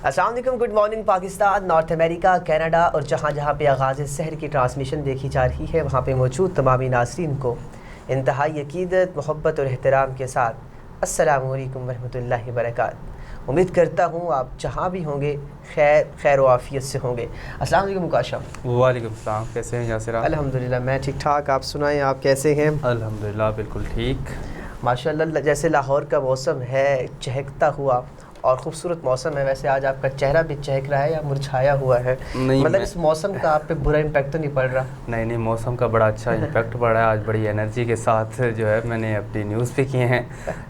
السلام علیکم، good morning Pakistan, north امریکہ، Canada اور جہاں جہاں پہ آغاز سحر کی ٹرانسمیشن دیکھی جا رہی ہے وہاں پہ موجود تمامی ناظرین کو انتہائی عقیدت، محبت اور احترام کے ساتھ السلام علیکم ورحمۃ اللہ وبرکاتہ۔ امید کرتا ہوں آپ جہاں بھی ہوں گے خیر و عافیت سے ہوں گے۔ السلام علیکم مکاشم۔ وعلیکم السلام، کیسے ہیں یاسر؟ الحمدللہ میں ٹھیک ٹھاک، آپ سنائیں آپ کیسے ہیں؟ الحمدللہ بالکل ٹھیک ماشاء اللہ، جیسے لاہور کا موسم ہے چہکتا ہوا اور خوبصورت موسم ہے، ویسے آج آپ کا چہرہ بھی چہک رہا ہے یا مرجھایا ہوا ہے؟ مطلب اس موسم کا آپ پہ برا امپیکٹ تو نہیں پڑ رہا؟ نہیں، موسم کا بڑا اچھا امپیکٹ پڑا ہے آج، بڑی انرجی کے ساتھ جو ہے میں نے اپنی نیوز پہ کیے ہیں،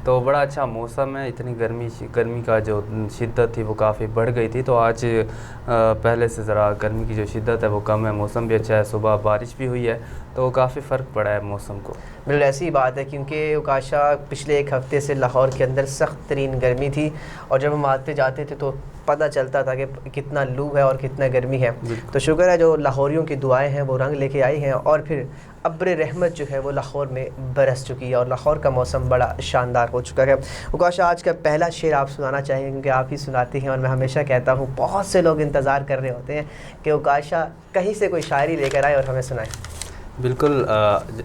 تو بڑا اچھا موسم ہے۔ اتنی گرمی کا جو شدت تھی وہ کافی بڑھ گئی تھی، تو آج پہلے سے ذرا گرمی کی جو شدت ہے وہ کم ہے، موسم بھی اچھا ہے، صبح بارش بھی ہوئی ہے، تو کافی فرق پڑا ہے موسم کو۔ بالکل ایسی بات ہے، کیونکہ اوکاشا پچھلے ایک ہفتے سے لاہور کے اندر سخت ترین گرمی تھی، اور جب ہم آتے جاتے تھے تو پتہ چلتا تھا کہ کتنا لو ہے اور کتنا گرمی ہے۔ تو شکر ہے جو لاہوریوں کی دعائیں ہیں وہ رنگ لے کے آئی ہیں، اور پھر ابر رحمت جو ہے وہ لاہور میں برس چکی ہے اور لاہور کا موسم بڑا شاندار ہو چکا ہے۔ اوکاشا آج کا پہلا شعر آپ سنانا چاہیں گے، کیونکہ آپ ہی سناتے ہیں، اور میں ہمیشہ کہتا ہوں بہت سے لوگ انتظار کر رہے ہوتے ہیں کہ اوکاشا کہیں سے کوئی شاعری لے کر آئے اور ہمیں سنائیں۔ بالکل،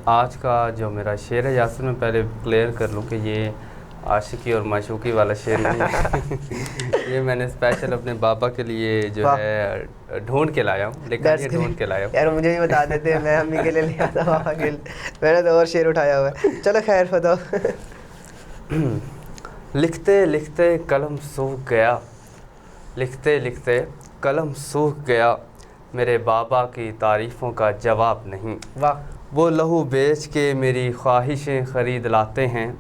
آج کا جو میرا شعر ہے یاسر، میں پہلے کلیئر کر لوں کہ یہ عاشقی اور معشوقی والا شعر نہیں ہے، یہ میں نے اسپیشل اپنے بابا کے لیے جو ہے ڈھونڈ کے لایا ہوں، لیکن یہ ڈھونڈ کے لایا ہوں۔ یار مجھے بھی بتا دیتے، میں امی کے لیے لیا تھا، بابا کے لیے میں نے تو اور شعر اٹھایا ہوا ہے۔ چلو خیر بتاؤ۔ لکھتے لکھتے قلم سوکھ گیا، لکھتے لکھتے قلم سوکھ گیا، میرے بابا کی تعریفوں کا جواب نہیں۔ واہ! وہ لہو بیچ کے میری خواہشیں خرید لاتے ہیں،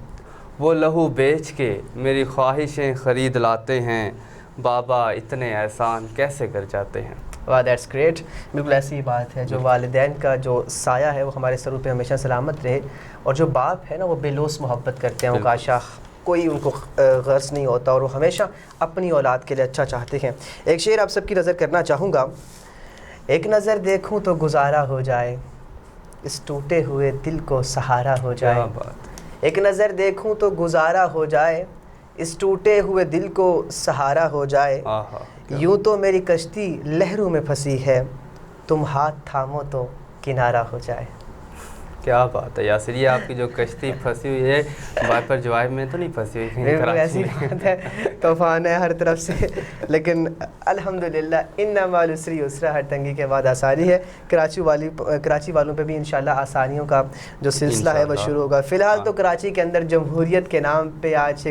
وہ لہو بیچ کے میری خواہشیں خرید لاتے ہیں، بابا اتنے احسان کیسے کر جاتے ہیں۔ واہ، دیٹس گریٹ۔ بالکل ایسی ہی بات ہے، جو والدین کا جو سایہ ہے وہ ہمارے سروں پہ ہمیشہ سلامت رہے، اور جو باپ ہے نا وہ بے لوث محبت کرتے ہیں، اوکاشا کوئی ان کو غرض نہیں ہوتا، اور وہ ہمیشہ اپنی اولاد کے لیے اچھا چاہتے ہیں۔ ایک شعر آپ سب کی نظر کرنا چاہوں گا۔ ایک نظر دیکھوں تو گزارا ہو جائے، اس ٹوٹے ہوئے دل کو سہارا ہو جائے۔ کیا بات! ایک نظر دیکھوں تو گزارا ہو جائے، اس ٹوٹے ہوئے دل کو سہارا ہو جائے۔ یوں تو میری کشتی لہروں میں پھنسی ہے، تم ہاتھ تھامو تو کنارہ ہو جائے۔ کیا بات ہے یاسر، یہ آپ کی جو کشتی پھنسی ہوئی ہے وائپر جوائب میں تو نہیں پھنسی ہوئی؟ بالکل ایسی بات ہے، طوفان ہے ہر طرف سے، لیکن الحمدللہ ان مع العسر یسرا، ہر تنگی کے بعد آسانی ہے۔ کراچی والوں پہ بھی انشاءاللہ آسانیوں کا جو سلسلہ ہے وہ شروع ہوگا۔ فی الحال تو کراچی کے اندر جمہوریت کے نام پہ آج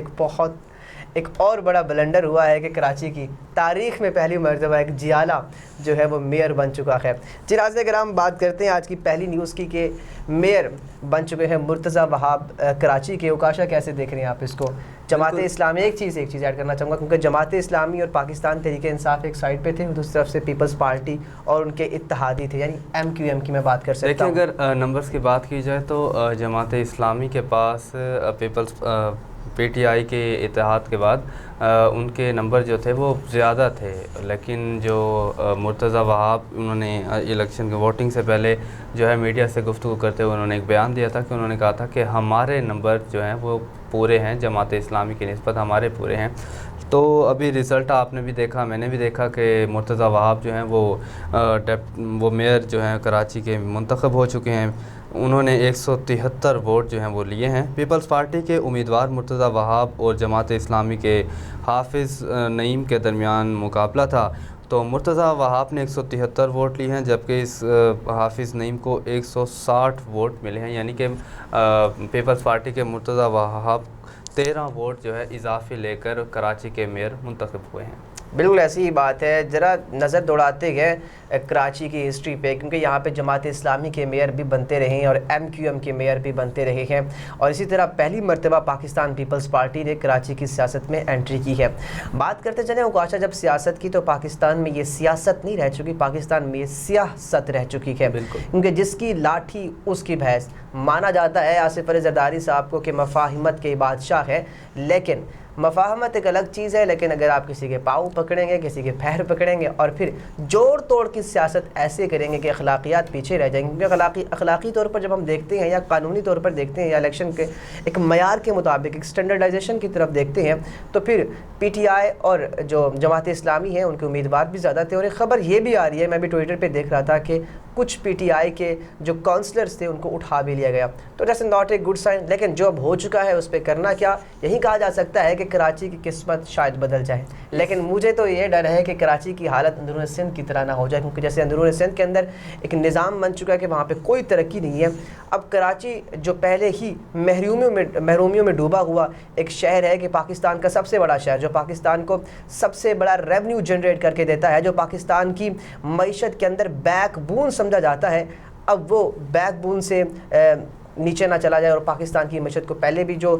ایک اور بڑا بلنڈر ہوا ہے کہ کراچی کی تاریخ میں پہلی مرتبہ ایک جیالہ جو ہے وہ میئر بن چکا ہے۔ ناظرین کرام، بات کرتے ہیں آج کی پہلی نیوز کی کہ میئر بن چکے ہیں مرتضیٰ وہاب کراچی کے۔ اوکاشا کیسے دیکھ رہے ہیں آپ اس کو؟ جماعت اسلامی، ایک چیز ایڈ کرنا چاہوں گا، کیونکہ جماعت اسلامی اور پاکستان تحریک انصاف ایک سائڈ پہ تھے، دوسری طرف سے پیپلز پارٹی اور ان کے اتحادی تھے، یعنی ایم کی میں بات کر سکتا ہوں۔ دیکھیں، اگر نمبرز کی بات کی جائے تو جماعت اسلامی کے پاس پیپلز پی ٹی آئی کے اتحاد کے بعد ان کے نمبر جو تھے وہ زیادہ تھے، لیکن جو مرتضیٰ وہاب، انہوں نے الیکشن کے ووٹنگ سے پہلے جو ہے میڈیا سے گفتگو کرتے ہوئے انہوں نے ایک بیان دیا تھا کہ انہوں نے کہا تھا کہ ہمارے نمبر جو ہیں وہ پورے ہیں، جماعت اسلامی کی نسبت ہمارے پورے ہیں۔ تو ابھی رزلٹ آپ نے بھی دیکھا، میں نے بھی دیکھا کہ مرتضیٰ وہاب جو ہیں وہ میئر جو ہیں کراچی کے منتخب ہو چکے ہیں۔ انہوں نے 173 ووٹ جو ہیں وہ لیے ہیں۔ پیپلز پارٹی کے امیدوار مرتضیٰ وہاب اور جماعت اسلامی کے حافظ نعیم کے درمیان مقابلہ تھا، تو مرتضیٰ وہاب نے 173 ووٹ لیے ہیں، جبکہ اس حافظ نعیم کو 160 ووٹ ملے ہیں، یعنی کہ پیپلز پارٹی کے مرتضیٰ وہاب 13 ووٹ جو ہے اضافی لے کر کراچی کے میئر منتخب ہوئے ہیں۔ بالکل ایسی ہی بات ہے۔ ذرا نظر دوڑاتے گئے کراچی کی ہسٹری پہ، کیونکہ یہاں پہ جماعت اسلامی کے میئر بھی بنتے رہے ہیں اور ایم کے میئر بھی بنتے رہے ہیں، اور اسی طرح پہلی مرتبہ پاکستان پیپلز پارٹی نے کراچی کی سیاست میں انٹری کی ہے۔ بات کرتے چلیں اوکاشا جب سیاست کی، تو پاکستان میں یہ سیاست نہیں رہ چکی، پاکستان میں یہ سیاست رہ چکی ہے، کیونکہ جس کی لاٹھی اس کی بھینس مانا جاتا ہے آصف علی زرداری صاحب کو کہ مفاہمت کے بادشاہ ہے، لیکن مفاہمت ایک الگ چیز ہے، لیکن اگر آپ کسی کے پاؤں پکڑیں گے، کسی کے پیر پکڑیں گے اور پھر جوڑ توڑ کی سیاست ایسے کریں گے کہ اخلاقیات پیچھے رہ جائیں گے، کیونکہ اخلاقی طور پر جب ہم دیکھتے ہیں یا قانونی طور پر دیکھتے ہیں یا الیکشن کے ایک معیار کے مطابق ایک اسٹینڈرڈائزیشن کی طرف دیکھتے ہیں، تو پھر پی ٹی آئی اور جو جماعت اسلامی ہیں ان کے امیدوار بھی زیادہ تھے، اور ایک خبر یہ بھی آ رہی ہے، میں بھی ٹویٹر پہ دیکھ رہا تھا کہ کچھ پی ٹی آئی کے جو کونسلرز تھے ان کو اٹھا بھی لیا گیا، تو جیسے ناٹ اے گڈ سائن، لیکن جو اب ہو چکا ہے اس پہ کرنا کیا، یہی کہا جا سکتا ہے کہ کراچی کی قسمت شاید بدل جائے، لیکن مجھے تو یہ ڈر ہے کہ کراچی کی حالت اندرون سندھ کی طرح نہ ہو جائے، کیونکہ جیسے اندرون سندھ کے اندر ایک نظام بن چکا ہے کہ وہاں پہ کوئی ترقی نہیں ہے، اب کراچی جو پہلے ہی محرومیوں میں ڈوبا ہوا ایک شہر ہے، کہ پاکستان کا سب سے بڑا شہر جو پاکستان کو سب سے بڑا ریونیو جنریٹ کر کے دیتا ہے، جو پاکستان کی معیشت کے اندر بیک بون سمجھا جاتا ہے، اب وہ بیک بون سے نیچے نہ چلا جائے اور پاکستان کی معیشت کو پہلے بھی جو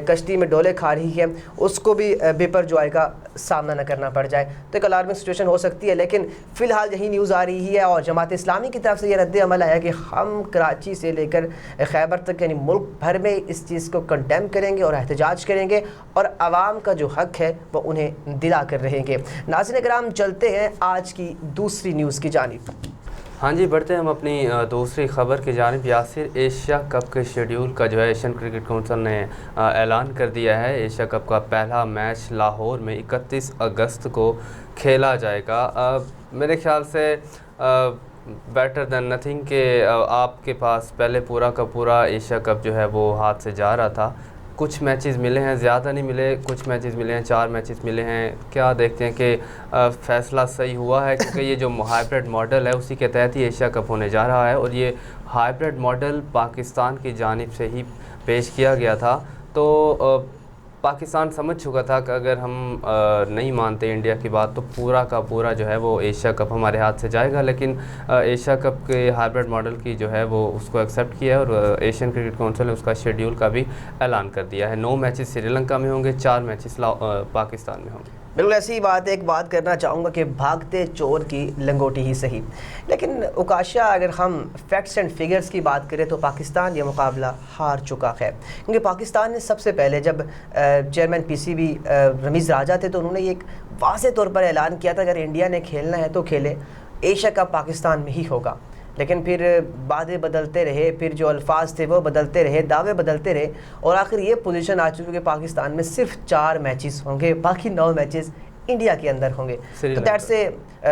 کشتی میں ڈولے کھا رہی ہے اس کو بھی بپر جو آئے کا سامنا نہ کرنا پڑ جائے، تو ایک الارمنگ سچویشن ہو سکتی ہے، لیکن فی الحال یہی نیوز آ رہی ہے اور جماعت اسلامی کی طرف سے یہ رد عمل ہے کہ ہم کراچی سے لے کر خیبر تک یعنی ملک بھر میں اس چیز کو کنڈیم کریں گے اور احتجاج کریں گے اور عوام کا جو حق ہے وہ انہیں دلا کر رہیں گے۔ ناظرین کرام، چلتے ہیں آج کی دوسری نیوز کی جانب۔ ہاں جی، بڑھتے ہیں ہم اپنی دوسری خبر کی جانب۔ یاسر، ایشیا کپ کے شیڈیول کا جو ہے ایشین کرکٹ کونسل نے اعلان کر دیا ہے، ایشیا کپ کا پہلا میچ لاہور میں 31 اگست کو کھیلا جائے گا۔ میرے خیال سے بیٹر دین نتھنگ کہ آپ کے پاس پہلے پورا کا پورا ایشیا کپ جو ہے وہ ہاتھ سے جا رہا تھا، کچھ میچز ملے ہیں، زیادہ نہیں ملے، کچھ میچز ملے ہیں، 4 میچز ملے ہیں، کیا دیکھتے ہیں کہ فیصلہ صحیح ہوا ہے، کیونکہ یہ جو ہائیبرڈ ماڈل ہے اسی کے تحت ہی ایشیا کپ ہونے جا رہا ہے، اور یہ ہائیبرڈ ماڈل پاکستان کی جانب سے ہی پیش کیا گیا تھا، تو پاکستان سمجھ چکا تھا کہ اگر ہم نہیں مانتے انڈیا کی بات تو پورا کا پورا جو ہے وہ ایشیا کپ ہمارے ہاتھ سے جائے گا، لیکن ایشیا کپ کے ہائیبرڈ ماڈل کی جو ہے وہ اس کو ایکسیپٹ کیا ہے، اور ایشین کرکٹ کونسل نے اس کا شیڈیول کا بھی اعلان کر دیا ہے۔ 9 میچز سری لنکا میں ہوں گے، 4 میچز پاکستان میں ہوں گے۔ بالکل ایسی ہی بات ہے، ایک بات کرنا چاہوں گا کہ بھاگتے چور کی لنگوٹی ہی صحیح، لیکن اوکاشا اگر ہم فیکٹس اینڈ فگرز کی بات کریں تو پاکستان یہ مقابلہ ہار چکا ہے، کیونکہ پاکستان نے سب سے پہلے جب chairman P C B Ramiz Raja تھے تو انہوں نے یہ ایک واضح طور پر اعلان کیا تھا اگر انڈیا نے کھیلنا ہے تو کھیلے، ایشیا کپ پاکستان میں ہی ہوگا، لیکن پھر باتیں بدلتے رہے، پھر جو الفاظ تھے وہ بدلتے رہے، دعوے بدلتے رہے، اور آخر یہ پوزیشن آ چکی کہ پاکستان میں صرف 4 میچز ہوں گے، باقی 9 میچز انڈیا کے اندر ہوں گے، تو دیٹ سے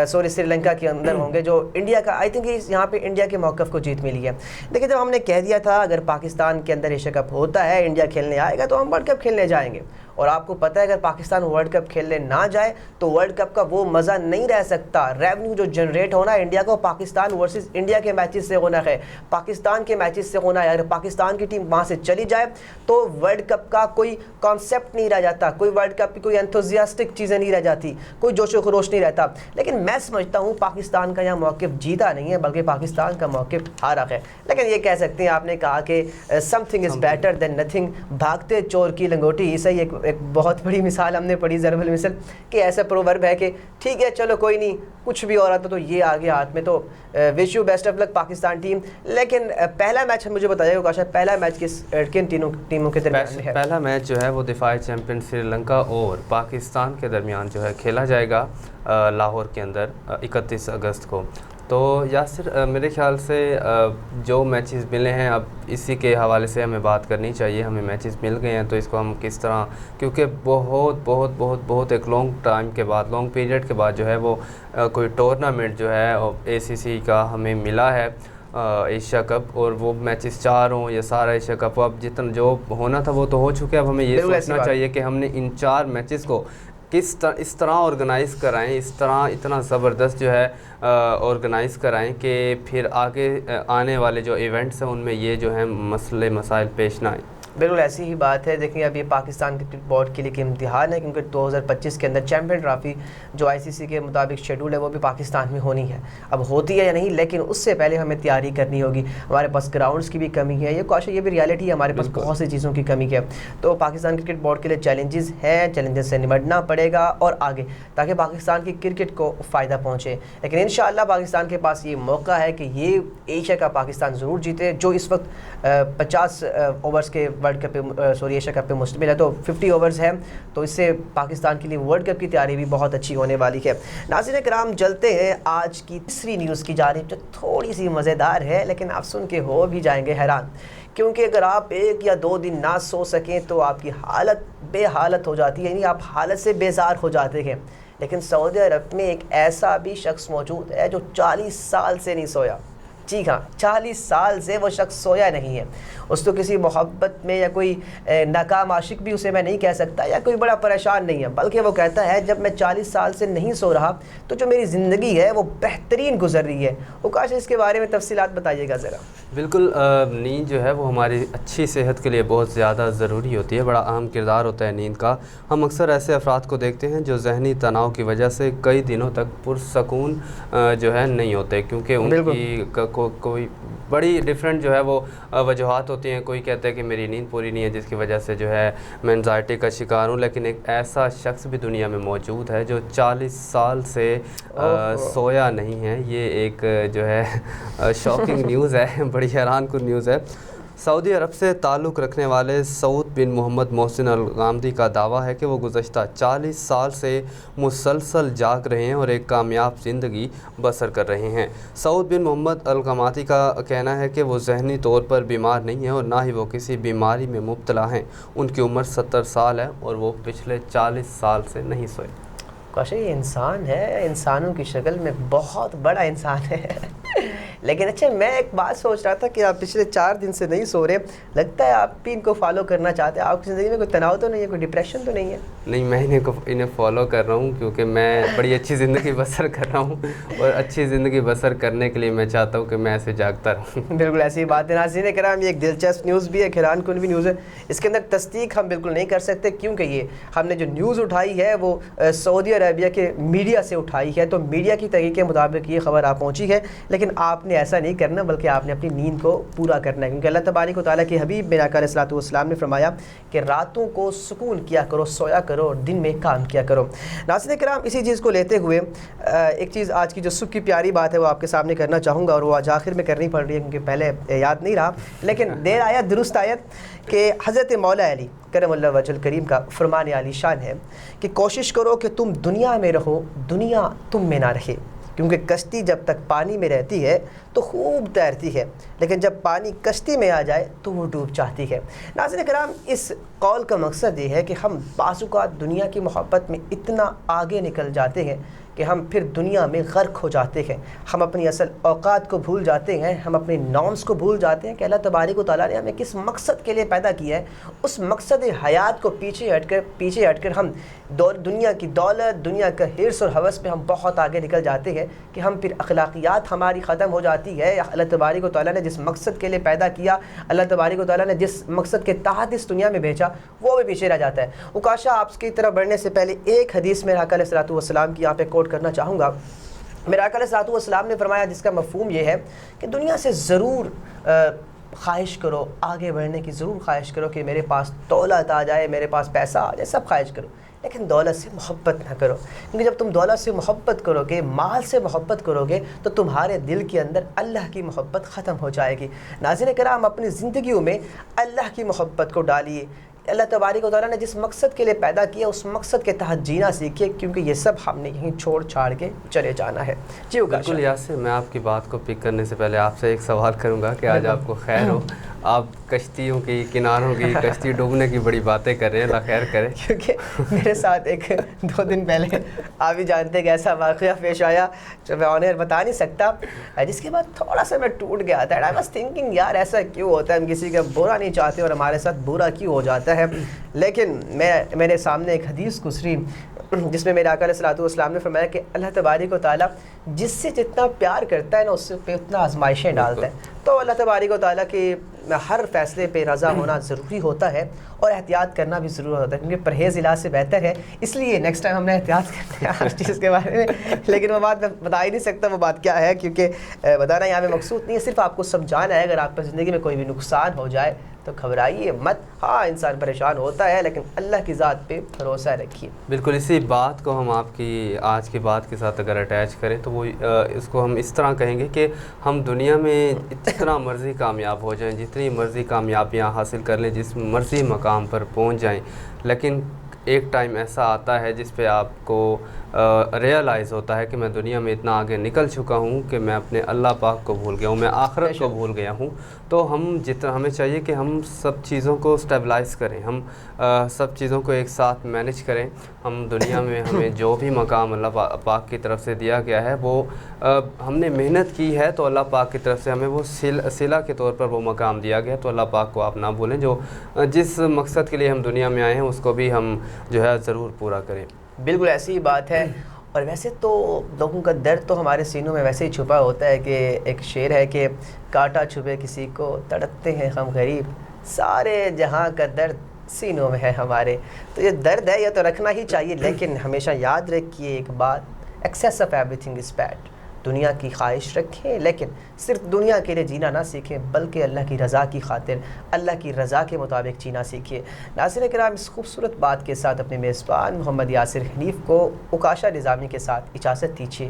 سری لنکا کے اندر ہوں گے، جو انڈیا کا آئی تھنک یہاں پہ انڈیا کے موقف کو جیت ملی ہے۔ دیکھیں جب ہم نے کہہ دیا تھا اگر پاکستان کے اندر ایشیا کپ ہوتا ہے، انڈیا کھیلنے آئے گا تو ہم ورلڈ کپ کھیلنے جائیں گے، اور آپ کو پتہ ہے اگر پاکستان ورلڈ کپ کھیلنے نہ جائے تو ورلڈ کپ کا وہ مزہ نہیں رہ سکتا، ریونیو جو جنریٹ ہونا ہے انڈیا کو پاکستان ورسز انڈیا کے میچز سے ہونا ہے، پاکستان کے میچز سے ہونا ہے، اگر پاکستان کی ٹیم وہاں سے چلی جائے تو ورلڈ کپ کا کوئی کانسیپٹ نہیں رہ جاتا، کوئی ورلڈ کپ کی کوئی انتھوزیاسٹک چیزیں نہیں رہ جاتی، کوئی جوش و خروش نہیں رہتا، لیکن میں سمجھتا ہوں پاکستان کا یہاں موقف جیتا نہیں ہے بلکہ پاکستان کا موقف ہارا ہے، لیکن یہ کہہ سکتے ہیں آپ نے کہا کہ some thing is better than nothing, بھاگتے چور کی لنگوٹی، صحیح ایک بہت بڑی مثال ہم نے پڑھی ضرب المثل کہ ایسا پروورب ہے کہ ٹھیک ہے چلو کوئی نہیں کچھ بھی ہو رہا تھا تو یہ آگے ہاتھ میں، تو wish you best of luck Pakistan team. لیکن پہلا میچ مجھے بتائیے اوکاشا، پہلا میچ کن ٹیموں کے درمیان ہے؟ پہلا میچ جو ہے وہ دفاعی چیمپئن سری لنکا اور پاکستان کے درمیان جو ہے کھیلا جائے گا لاہور کے اندر 31 اگست کو۔ تو یاسر میرے خیال سے جو میچز ملے ہیں اب اسی کے حوالے سے ہمیں بات کرنی چاہیے، ہمیں میچز مل گئے ہیں تو اس کو ہم کس طرح، کیونکہ بہت ایک لانگ ٹائم کے بعد، لانگ پیریڈ کے بعد جو ہے وہ کوئی ٹورنامنٹ جو ہے ACC کا ہمیں ملا ہے ایشیا کپ، اور وہ میچز 4 ہوں یا سارا ایشیا کپ، اب جتنا جو ہونا تھا وہ تو ہو چکے، اب ہمیں یہ سوچنا چاہیے کہ ہم نے ان 4 میچز کو اس طرح آرگنائز کرائیں، اس طرح اتنا زبردست جو ہے آرگنائز کرائیں کہ پھر آگے آنے والے جو ایونٹس ہیں ان میں یہ جو ہیں مسائل پیش نہ آئیں۔ بالکل ایسی ہی بات ہے، دیکھیں ابھی پاکستان کرکٹ بورڈ کے لیے ایک امتحان ہے، کیونکہ 2025 کے اندر چیمپئن ٹرافی جو ICC کے مطابق شیڈول ہے وہ بھی پاکستان میں ہونی ہے، اب ہوتی ہے یا نہیں لیکن اس سے پہلے ہمیں تیاری کرنی ہوگی، ہمارے پاس گراؤنڈس کی بھی کمی ہے، یہ بھی ریالٹی ہے، ہمارے پاس بہت سی چیزوں کی کمی ہے، تو پاکستان کرکٹ بورڈ کے لیے چیلنجز ہیں، چیلنجز سے نمٹنا پڑے گا اور آگے تاکہ پاکستان کی کرکٹ کو فائدہ پہنچے، لیکن انشاءاللہ پاکستان کے پاس یہ موقع ہے کہ یہ ایشیا کا پاکستان ضرور جیتے، جو اس وقت 50 اوورز کے ورلڈ کپ پہ سوری ایشیا کپ پہ مشتمل ہے، تو 50 اوورز ہیں، تو اس سے پاکستان کے لیے ورلڈ کپ کی تیاری بھی بہت اچھی ہونے والی ہے۔ ناظرین کرام چلتے ہیں آج کی تیسری نیوز کی جانب، جو تھوڑی سی مزیدار ہے لیکن آپ سن کے ہو بھی جائیں گے حیران، کیونکہ اگر آپ 1 یا 2 دن نہ سو سکیں تو آپ کی حالت بے حالت ہو جاتی ہے، یعنی آپ حالت سے بیزار ہو جاتے ہیں۔ لیکن سعودی عرب میں ایک ایسا بھی شخص موجود ہے جو 40 سال سے نہیں سویا۔ جی ہاں، 40 سال سے وہ شخص سویا نہیں ہے۔ اس تو کسی محبت میں یا کوئی ناکام عاشق بھی اسے میں نہیں کہہ سکتا، یا کوئی بڑا پریشان نہیں ہے، بلکہ وہ کہتا ہے جب میں 40 سال سے نہیں سو رہا تو جو میری زندگی ہے وہ بہترین گزر رہی ہے۔ اوکاش اس کے بارے میں تفصیلات بتائیے گا ذرا۔ بالکل، نیند جو ہے وہ ہماری اچھی صحت کے لیے بہت زیادہ ضروری ہوتی ہے، بڑا اہم کردار ہوتا ہے نیند کا۔ ہم اکثر ایسے افراد کو دیکھتے ہیں جو ذہنی تناؤ کی وجہ سے کئی دنوں تک پرسکون جو ہے نہیں ہوتے، کیونکہ ان کی کوئی بڑی ڈفرینٹ جو ہے وہ وجوہات ہوتی ہیں۔ کوئی کہتا ہے کہ میری نیند پوری نہیں ہے جس کی وجہ سے جو ہے میں انزائٹی کا شکار ہوں، لیکن ایک ایسا شخص بھی دنیا میں موجود ہے جو 40 سال سے سویا نہیں ہے۔ یہ ایک جو ہے شاکنگ نیوز ہے، بڑی حیران کن نیوز ہے۔ سعودی عرب سے تعلق رکھنے والے سعود بن محمد محسن الغامدی کا دعویٰ ہے کہ وہ گزشتہ 40 سال سے مسلسل جاگ رہے ہیں اور ایک کامیاب زندگی بسر کر رہے ہیں۔ سعود بن محمد الغامدی کا کہنا ہے کہ وہ ذہنی طور پر بیمار نہیں ہیں اور نہ ہی وہ کسی بیماری میں مبتلا ہیں۔ ان کی عمر 70 سال ہے اور وہ پچھلے 40 سال سے نہیں سوئے۔ کاشا یہ انسان ہے، انسانوں کی شکل میں بہت بڑا انسان ہے۔ لیکن اچھا میں ایک بات سوچ رہا تھا کہ آپ پچھلے 4 دن سے نہیں سو رہے، لگتا ہے آپ بھی ان کو فالو کرنا چاہتے ہیں۔ آپ کی زندگی میں کوئی تناؤ تو نہیں ہے، کوئی ڈپریشن تو نہیں ہے؟ نہیں، میں انہیں فالو کر رہا ہوں کیونکہ میں بڑی اچھی زندگی بسر کر رہا ہوں، اور اچھی زندگی بسر کرنے کے لیے میں چاہتا ہوں کہ میں ایسے جاگتا رہوں۔ بالکل ایسی بات ہے ناظرین کرام، یہ ایک دلچسپ نیوز بھی ہے، حیران کن بھی نیوز ہے۔ اس کے اندر تصدیق ہم بالکل نہیں کر سکتے، کیونکہ یہ ہم نے جو نیوز اٹھائی ہے وہ سعودی عربیہ کے میڈیا سے اٹھائی ہے، تو میڈیا کی تحقیق کے مطابق یہ خبر آپ پہنچی ہے۔ لیکن آپ نے ایسا نہیں کرنا، بلکہ آپ نے اپنی نیند کو پورا کرنا ہے، کیونکہ اللہ تبارک و تعالیٰ کے حبیب میرے آقا علیہ الصلوۃ والسلام نے فرمایا کہ راتوں کو سکون کیا کرو، سویا کرو، اور دن میں کام کیا کرو۔ ناظرین کرام اسی چیز کو لیتے ہوئے ایک چیز آج کی جو صبح کی پیاری بات ہے وہ آپ کے سامنے کرنا چاہوں گا، اور وہ آج آخر میں کرنی پڑ رہی ہے کیونکہ پہلے یاد نہیں رہا، لیکن دیر آیت درست آیت کہ حضرت مولا علی کرم اللہ وجہ الکریم کا فرمان عالی شان ہے کہ کوشش کرو کہ تم دنیا میں رہو، دنیا تم میں نہ رہے، کیونکہ کشتی جب تک پانی میں رہتی ہے تو خوب تیرتی ہے، لیکن جب پانی کشتی میں آ جائے تو وہ ڈوب جاتی ہے۔ ناظرین کرام اس قول کا مقصد یہ ہے کہ ہم بعض اوقات دنیا کی محبت میں اتنا آگے نکل جاتے ہیں کہ ہم پھر دنیا میں غرق ہو جاتے ہیں، ہم اپنی اصل اوقات کو بھول جاتے ہیں، ہم اپنے نارمز کو بھول جاتے ہیں کہ اللہ تبارک و تعالیٰ نے ہمیں کس مقصد کے لیے پیدا کیا ہے۔ اس مقصد حیات کو پیچھے ہٹ کر ہم دنیا کی دولت، دنیا کا حرص اور ہوس میں ہم بہت آگے نکل جاتے ہیں کہ ہم پھر اخلاقیات ہماری ختم ہو جاتی ہے۔ اللہ تبارک و تعالیٰ نے جس مقصد کے لیے پیدا کیا، اللہ تبارک و تعالیٰ نے جس مقصد کے تحت اس دنیا میں بھیجا، وہ بھی پیچھے رہ جاتا ہے۔ اوکاشا آپ کی طرف بڑھنے سے پہلے ایک حدیث میرے آقا علیہ الصلوۃ والسلام کی یہاں پہ کوٹ کرنا چاہوں گا۔ میرے آقا علیہ الصلوۃ والسلام نے فرمایا، جس کا مفہوم یہ ہے کہ دنیا سے ضرور خواہش کرو، آگے بڑھنے کی ضرور خواہش کرو کہ میرے پاس دولت آ جائے، میرے پاس پیسہ آ جائے، سب خواہش کرو، لیکن دولت سے محبت نہ کرو، کیونکہ جب تم دولت سے محبت کرو گے، مال سے محبت کرو گے، تو تمہارے دل کے اندر اللہ کی محبت ختم ہو جائے گی۔ ناظرین کرام اپنی زندگیوں میں اللہ کی محبت کو ڈالیے۔ اللہ تبارک و تعالیٰ نے جس مقصد کے لیے پیدا کیا اس مقصد کے تحت جینا سیکھیے، کیونکہ یہ سب ہم نے یہیں چھوڑ چھاڑ کے چلے جانا ہے۔ جی بالکل یاسر، میں آپ کی بات کو پک کرنے سے پہلے آپ سے ایک سوال کروں گا کہ آج آپ کو خیر ہو۔ آپ کشتیوں کی، کناروں کی، کشتی ڈوبنے کی بڑی باتیں کر رہے ہیں، اللہ خیر کرے۔ کیونکہ میرے ساتھ 2 دن پہلے آپ بھی جانتے ہیں کہ ایسا واقعہ پیش آیا جو میں آن ایئر بتا نہیں سکتا، جس کے بعد تھوڑا سا میں ٹوٹ گیا تھا۔ آئی واز تھنکنگ یار ایسا کیوں ہوتا ہے، ہم کسی کا برا نہیں چاہتے اور ہمارے ساتھ برا کیوں ہو جاتا ہے۔ لیکن میرے سامنے ایک حدیث گزری جس میں میرے آقا علیہ الصلوۃ والسلام نے فرمایا کہ اللہ تبارک و تعالیٰ جس سے جتنا پیار کرتا ہے نا، اس سے پہ اتنا آزمائشیں ڈالتا ہے۔ تو اللہ تبارک و تعالیٰ کے ہر فیصلے پہ رضا ہونا ضروری ہوتا ہے اور احتیاط کرنا بھی ضروری ہوتا ہے، کیونکہ پرہیز علاج سے بہتر ہے۔ اس لیے نیکسٹ ٹائم ہم نے احتیاط کرتے ہیں ہر چیز کے بارے میں، لیکن وہ بات میں بتا ہی نہیں سکتا وہ بات کیا ہے، کیونکہ بتانا یہاں پہ مقصود نہیں ہے، صرف آپ کو سمجھانا ہے۔ اگر آپ کی زندگی میں کوئی بھی نقصان ہو جائے تو گھبرائیے مت. ہاں انسان پریشان ہوتا ہے لیکن اللہ کی ذات پہ بھروسہ رکھیے. بالکل اسی بات کو ہم آپ کی آج کی بات کے ساتھ اگر اٹیچ کریں تو وہ اس کو ہم اس طرح کہیں گے کہ ہم دنیا میں جتنا مرضی کامیاب ہو جائیں، جتنی مرضی کامیابیاں حاصل کر لیں، جس مرضی مقام پر پہنچ جائیں، لیکن ایک ٹائم ایسا آتا ہے جس پہ آپ کو ریئلائز ہوتا ہے کہ میں دنیا میں اتنا آگے نکل چکا ہوں کہ میں اپنے اللہ پاک کو بھول گیا ہوں، میں آخرت کو بھول گیا ہوں. تو ہمیں چاہیے کہ ہم سب چیزوں کو اسٹیبلائز کریں، ہم سب چیزوں کو ایک ساتھ مینیج کریں. ہم دنیا میں ہمیں جو بھی مقام اللہ پاک کی طرف سے دیا گیا ہے وہ ہم نے محنت کی ہے تو اللہ پاک کی طرف سے ہمیں وہ صلہ کے طور پر وہ مقام دیا گیا. تو اللہ پاک کو آپ نہ بھولیں، جو جس مقصد کے لیے ہم دنیا میں آئے ہیں اس کو بھی ہم جو ہے ضرور پورا کریں. بالکل ایسی ہی بات ہے. اور ویسے تو لوگوں کا درد تو ہمارے سینوں میں ویسے ہی چھپا ہوتا ہے کہ ایک شعر ہے کہ کانٹا چھپے کسی کو تڑپتے ہیں ہم غریب، سارے جہاں کا درد سینوں میں ہے ہمارے. تو یہ درد ہے، یہ تو رکھنا ہی چاہیے، لیکن ہمیشہ یاد رکھیے ایک بات، access of every thing is bad. دنیا کی خواہش رکھیں لیکن صرف دنیا کے لیے جینا نہ سیکھیں، بلکہ اللہ کی رضا کی خاطر، اللہ کی رضا کے مطابق جینا سیکھیے. ناظرین کرام، اس خوبصورت بات کے ساتھ اپنے میزبان محمد یاسر حنیف کو اوکاشا نظامی کے ساتھ اجازت دیجیے.